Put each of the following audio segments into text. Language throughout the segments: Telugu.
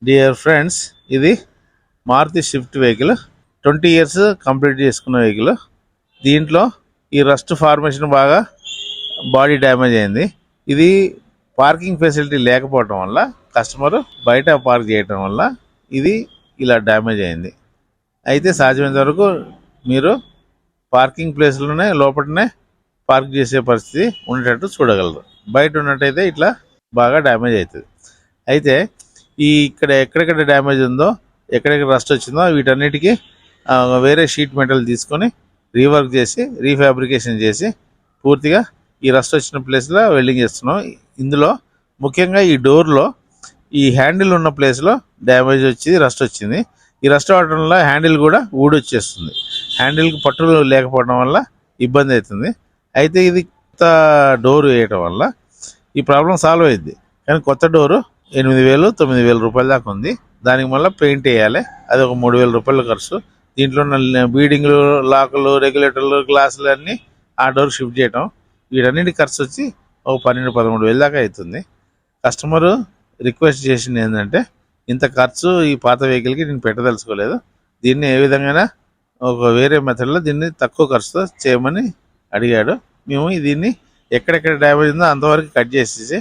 డియర్ ఫ్రెండ్స్, ఇది Maruti Swift vehicle. 20 years complete చేసుకున్న వెహికల్. దీంట్లో ఈ రస్ట్ ఫార్మేషన్ బాగా బాడీ డ్యామేజ్ అయింది. ఇది పార్కింగ్ ఫెసిలిటీ లేకపోవటం వల్ల కస్టమర్ బయట పార్క్ చేయటం వల్ల ఇది ఇలా డ్యామేజ్ అయింది. అయితే సాధ్యమైనంత వరకు మీరు పార్కింగ్ ప్లేస్లోనే లోపలనే పార్క్ చేసే పరిస్థితి ఉండేటట్టు చూడగలరు. బయట ఉన్నట్టయితే ఇట్లా బాగా డ్యామేజ్ అవుతుంది. అయితే ఇక్కడ ఎక్కడెక్కడ డ్యామేజ్ ఉందో, ఎక్కడెక్కడ రస్ట్ వచ్చిందో వీటన్నిటికీ వేరే షీట్ మెటల్ తీసుకొని రీవర్క్ చేసి రీఫ్యాబ్రికేషన్ చేసి పూర్తిగా ఈ రస్ట్ వచ్చిన ప్లేస్లో వెల్డింగ్ చేస్తున్నాం. ఇందులో ముఖ్యంగా ఈ డోర్లో ఈ హ్యాండిల్ ఉన్న ప్లేస్లో డ్యామేజ్ వచ్చి రస్ట్ వచ్చింది. ఈ రస్ట్ అవడం వల్ల హ్యాండిల్ కూడా ఊడొచ్చేస్తుంది. హ్యాండిల్కి పట్టులు లేకపోవడం వల్ల ఇబ్బంది అవుతుంది. అయితే ఇది కొత్త డోర్ వేయటం వల్ల ఈ ప్రాబ్లం సాల్వ్ అయింది. కానీ కొత్త డోరు 8,000-9,000 రూపాయల దాకా ఉంది. దానికి మళ్ళీ పెయింట్ వేయాలి, అది ఒక 3,000 రూపాయల ఖర్చు. దీంట్లో ఉన్న బీడింగ్లు, లాకులు, రెగ్యులేటర్లు, గ్లాసులు అన్నీ ఆ డోర్ షిఫ్ట్ చేయటం, వీటన్నిటి ఖర్చు వచ్చి ఒక 12,000-13,000 దాకా అవుతుంది. కస్టమరు రిక్వెస్ట్ చేసింది ఏంటంటే, ఇంత ఖర్చు ఈ పాత వెహికల్కి నేను పెట్టదలుచుకోలేదు, దీన్ని ఏ విధంగా ఒక వేరే మెథడ్లో దీన్ని తక్కువ ఖర్చుతో చేయమని అడిగాడు. మేము దీన్ని ఎక్కడెక్కడ డ్యామేజ్ ఉందో అంతవరకు కట్ చేసేసి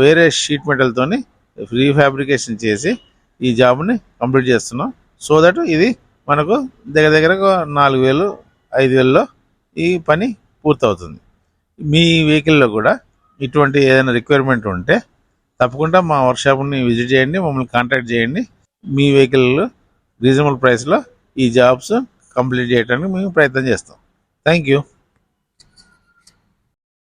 వేరే షీట్ మెటల్తోని రీఫ్యాబ్రికేషన్ చేసి ఈ జాబ్ని కంప్లీట్ చేస్తున్నాం. సో దట్ ఇది మనకు దగ్గర 4,000-5,000లో ఈ పని పూర్తవుతుంది. మీ వెహికల్లో కూడా ఇటువంటి ఏదైనా రిక్వైర్మెంట్ ఉంటే తప్పకుండా మా వర్క్షాప్ని విజిట్ చేయండి, మమ్మల్ని కాంటాక్ట్ చేయండి. మీ వెహికల్ రీజనబుల్ ప్రైస్లో ఈ జాబ్స్ కంప్లీట్ చేయడానికి మేము ప్రయత్నం చేస్తాం. Thank you.